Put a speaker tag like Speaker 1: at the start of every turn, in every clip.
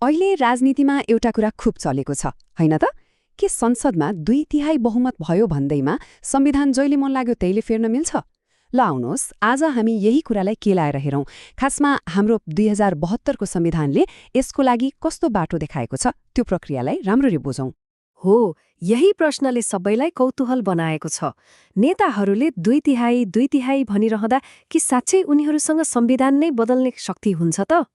Speaker 1: अहिले राजनीतिमा एउटा कुरा खुब चलेको छ हैन त के संसदमा 2/3 बहुमत भयो भन्दैमा संविधान जहिले मन लाग्यो त्यहीले फेर्न मिल्छ। ल आउनुहोस् आज हामी यही कुरालाई केलाएर हेरौं। खासमा हाम्रो 2072 को संविधानले यसको लागि कस्तो बाटो देखाएको छ त्यो प्रक्रियालाई राम्ररी बुझौं।
Speaker 2: हो, यही प्रश्नले सबैलाई कौतूहल बनाएको छ। नेताहरूले 2/3 भनिरहँदा कि साँच्चै उनीहरूसँग संविधान नै बदल्ने शक्ति हुन्छ त?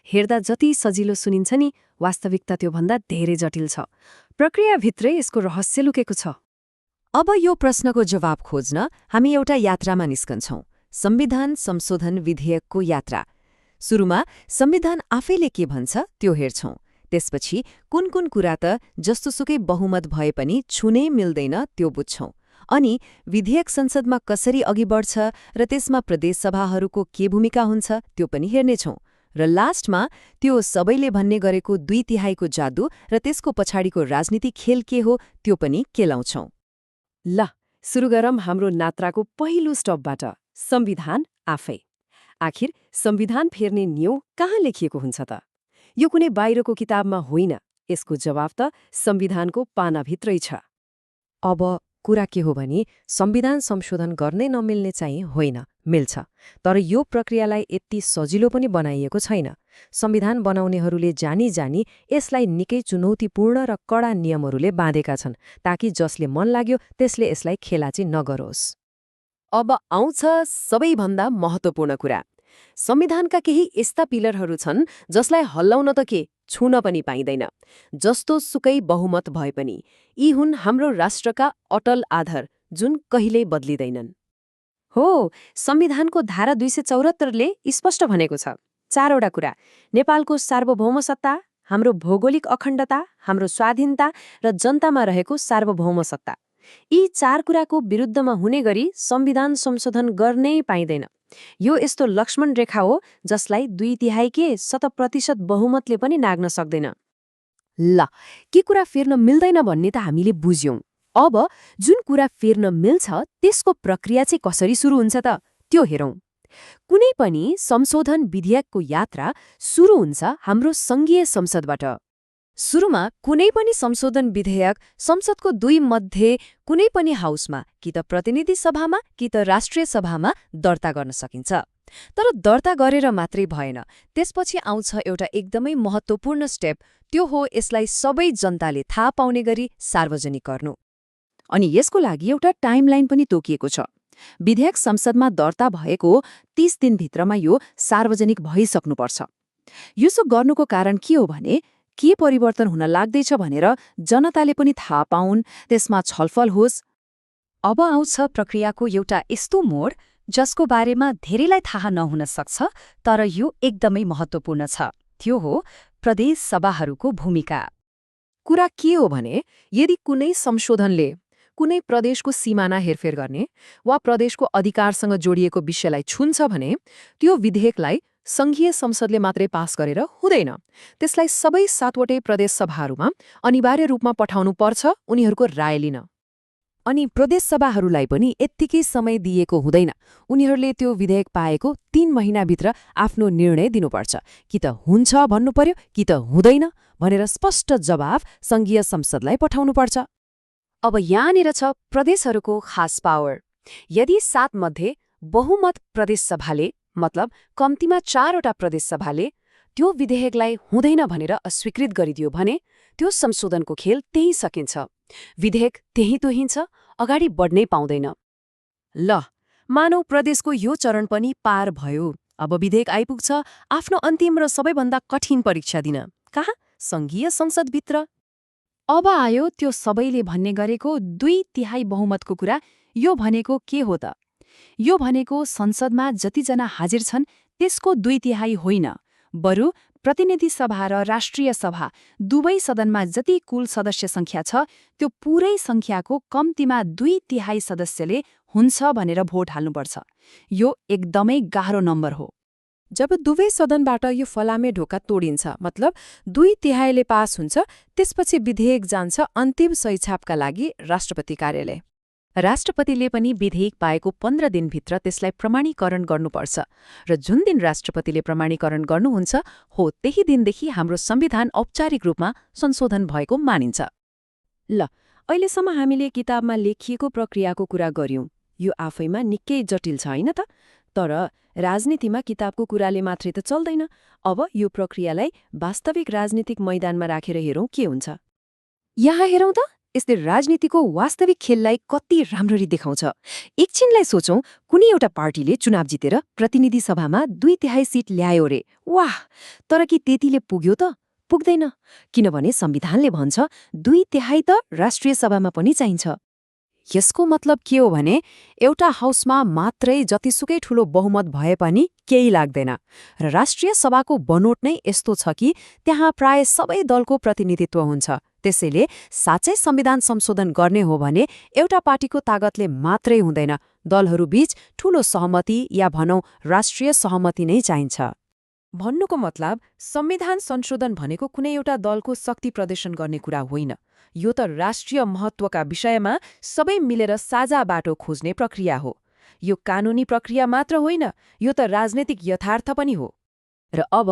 Speaker 2: हेर्दा जति सजिलो सुनिन्छ नि, वास्तविकता त्योभन्दा धेरै जटिल छ। प्रक्रियाभित्रै यसको रहस्य लुकेको छ।
Speaker 3: अब यो प्रश्नको जवाब खोज्न हामी एउटा यात्रामा निस्कन्छौं, संविधान संशोधन विधेयकको यात्रा। सुरुमा संविधान आफैले के भन्छ त्यो हेर्छौं। त्यसपछि कुन कुन कुरा त जस्तोसुकै बहुमत भए पनि छुनै मिल्दैन त्यो बुझ्छौं। अनि विधेयक संसदमा कसरी अघि बढ्छ र त्यसमा प्रदेशसभाहरूको के भूमिका हुन्छ त्यो पनि हेर्नेछौं। र लास्टमा त्यो सबैले भन्ने गरेको 2/3 को जादु र त्यसको पछाडिको राजनीतिक खेल के हो त्यो पनि केलाउँछौं।
Speaker 2: ल, सुरु गरौँ हाम्रो यात्राको पहिलो स्टपबाट, संविधान आफै। आखिर संविधान फेर्ने नियम कहाँ लेखिएको हुन्छ त? यो कुनै बाहिरको किताबमा होइन, यसको जवाफ त संविधानको पानाभित्रै छ।
Speaker 3: अब कुरा के हो भने संविधान संशोधन गर्नै नमिल्ने चाहिँ होइन, मिल्छ। तर यो प्रक्रियालाई यति सजिलो पनि बनाइएको छैन। संविधान बनाउनेहरूले जानी जानी यसलाई निकै चुनौतीपूर्ण र कडा नियमहरूले बाँधेका छन्, ताकि जसले मन लाग्यो त्यसले यसलाई खेलाची नगरोस्।
Speaker 2: अब आउँछ सबैभन्दा महत्त्वपूर्ण कुरा। संविधानका केही यस्ता पिलरहरू छन् जसलाई हल्लाउन त के, छुन पनि पाइँदैन, जस्तो सुकै बहुमत भए पनि। यी हुन् हाम्रो राष्ट्रका अटल आधार, जुन कहिल्यै बदलिँदैनन्। हो, संविधानको धारा 274ले स्पष्ट भनेको छ 4वटा कुरा: नेपालको सार्वभौम सत्ता, हाम्रो भौगोलिक अखण्डता, हाम्रो स्वाधीनता र जनतामा रहेको सार्वभौम सत्ता। यी 4 कुराको विरुद्धमा हुने गरी संविधान संशोधन गर्नै पाइँदैन। यो यस्तो लक्ष्मण रेखा हो जसलाई 2/3 के 100% बहुमतले पनि नाग्न सक्दैन। ल, के कुरा फेर्न मिल्दैन भन्ने त हामीले बुझ्यौं। अब जुन कुरा फेर्न मिल्छ त्यसको प्रक्रिया चाहिँ कसरी सुरु हुन्छ त त्यो हेरौं। कुनै पनि संशोधन विधेयकको यात्रा सुरु हुन्छ हाम्रो संघीय संसदबाट।
Speaker 3: सुरुमा कुनै पनि संशोधन विधेयक संसदको 2 मध्ये कुनै पनि हाउसमा, कि त प्रतिनिधि सभामा कि त राष्ट्रिय सभामा दर्ता गर्न सकिन्छ। तर दर्ता गरेर मात्रै भएन, त्यसपछि आउँछ एउटा एकदमै महत्त्वपूर्ण स्टेप, त्यो हो यसलाई सबै जनताले थाहा पाउने गरी सार्वजनिक गर्नु।
Speaker 1: अनि यसको लागि एउटा टाइमलाइन पनि तोकिएको छ। विधेयक संसदमा दर्ता भएको 30 दिनभित्रमा यो सार्वजनिक भइसक्नुपर्छ। यसो गर्नुको कारण के हो भने के परिवर्तन हुन लाग्दैछ भनेर जनताले पनि थाहा पाउन्, त्यसमा छलफल होस्।
Speaker 4: अब आउँछ प्रक्रियाको एउटा यस्तो मोड जसको बारेमा धेरैलाई थाहा नहुन सक्छ, तर यो एकदमै महत्त्वपूर्ण छ। त्यो हो प्रदेश सभाहरूको भूमिका।
Speaker 2: कुरा के हो भने यदि कुनै संशोधनले कुनै प्रदेशको सिमाना हेरफेर गर्ने वा प्रदेशको अधिकारसँग जोडिएको विषयलाई छुन्छ भने त्यो विधेयकलाई संघीय संसदले मात्रै पास गरेर हुँदैन। त्यसलाई सबै 7वटै प्रदेश सभाहरूमा अनिवार्य रूपमा पठाउनु पर्छ उनीहरूको राय लिन।
Speaker 3: अनि प्रदेश सभाहरूलाई पनि यत्तिकै समय दिएको हुँदैन। उनीहरूले त्यो विधेयक पाएको 3 महिनाभित्र आफ्नो निर्णय दिनुपर्छ। कि त हुन्छ भन्नु पर्यो कि त हुँदैन भनेर स्पष्ट जवाफ संघीय संसदलाई पठाउनुपर्छ।
Speaker 1: अब यहाँनिर छ प्रदेशहरूको खास पावर। यदि 7 मध्ये बहुमत प्रदेश सभाले, मतलब कम्तीमा 4वटा प्रदेश सभाले त्यो विधेयकलाई हुँदैन भनेर अस्वीकृत गरिदियो भने त्यो संशोधनको खेल त्यही सकिन्छ। विधेयक त्यही तोहिन्छ, अगाडि बढ्नै पाउँदैन।
Speaker 2: ल, मानौ प्रदेशको यो चरण पनि पार भयो। अब विधेयक आइपुग्छ आफ्नो अन्तिम र सबैभन्दा कठिन परीक्षा दिन। कहाँ? संघीय संसदभित्र।
Speaker 4: अब आयो त्यो सबैले भन्ने गरेको 2/3 बहुमतको कुरा। यो भनेको के हो त? यो भनेको संसदमा जतिजना हाजिर छन् त्यसको 2/3 होइन, बरु प्रतिनिधि सभा र राष्ट्रिय सभा दुवै सदनमा जति कुल सदस्य संख्या छ त्यो पूरै संख्याको कम्तीमा 2/3 सदस्यले हुन्छ भनेर भोट हाल्नुपर्छ। यो एकदमै गाह्रो नम्बर हो।
Speaker 3: जब दुवै सदनबाट यो फलामे ढोका तोडिन्छ, मतलब 2/3ले पास हुन्छ, त्यसपछि विधेयक जान्छ अन्तिम सही छापका लागि राष्ट्रपति कार्यालय।
Speaker 4: राष्ट्रपतिले पनि विधेयक पाएको 15 दिनभित्र त्यसलाई प्रमाणीकरण गर्नुपर्छ र जुन दिन राष्ट्रपतिले प्रमाणीकरण गर्नुहुन्छ हो त्यही दिनदेखि हाम्रो संविधान औपचारिक रूपमा संशोधन भएको मानिन्छ।
Speaker 2: ल, अहिलेसम्म हामीले किताबमा लेखिएको प्रक्रियाको कुरा गर्यौं। यो आफैमा निकै जटिल छ हैन त? तर राजनीतिमा किताबको कुराले मात्रै त चल्दैन। अब यो प्रक्रियालाई वास्तविक राजनीतिक मैदानमा राखेर हेरौं के हुन्छ। यहाँ हेरौं त, यसले राजनीतिको वास्तविक खेललाई कति राम्ररी देखाउँछ। एकछिनलाई सोचौं, कुनै एउटा पार्टीले चुनाव जितेर प्रतिनिधि सभामा 2/3 सिट ल्यायो रे। वाह! तर के त्यतिले पुग्यो त? पुग्दैन, किनभने संविधानले भन्छ 2/3 त राष्ट्रिय सभामा पनि चाहिन्छ।
Speaker 1: यसको मतलब के हो भने एउटा हाउसमा मात्रै जतिसुकै ठूलो बहुमत भए पनि केही लाग्दैन र राष्ट्रिय सभाको बनोट नै यस्तो छ कि त्यहाँ प्राय सबै दलको प्रतिनिधित्व हुन्छ। त्यसैले साँच्चै संविधान संशोधन गर्ने हो भने एउटा पार्टीको तागतले मात्रै हुँदैन, दलहरूबीच ठूलो सहमति या भनौं राष्ट्रिय सहमति नै चाहिन्छ।
Speaker 3: भन्नुको मतलब संविधान संशोधन भनेको कुनै एउटा दलको शक्ति प्रदर्शन गर्ने कुरा होइन। यो त राष्ट्रिय महत्वका विषयमा सबै मिलेर साझा बाटो खोज्ने प्रक्रिया हो। यो कानूनी प्रक्रिया मात्र होइन, यो त राजनीतिक यथार्थ पनि हो।
Speaker 1: र अब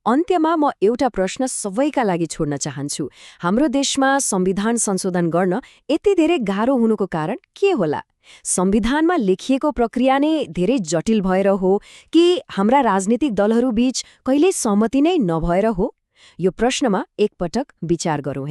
Speaker 1: अन्त्यमा म एउटा प्रश्न सबैका लागि छोड्न चाहन्छु। हाम्रो देशमा संविधान संशोधन गर्न यति धेरै गाह्रो हुनुको कारण के होला? संविधानमा लेखिएको प्रक्रिया नै धेरै जटिल भएर हो कि हाम्रा राजनीतिक दलहरूबीच कहिल्यै सहमति नै नभएर हो? यो प्रश्नमा एकपटक विचार गरौँ है।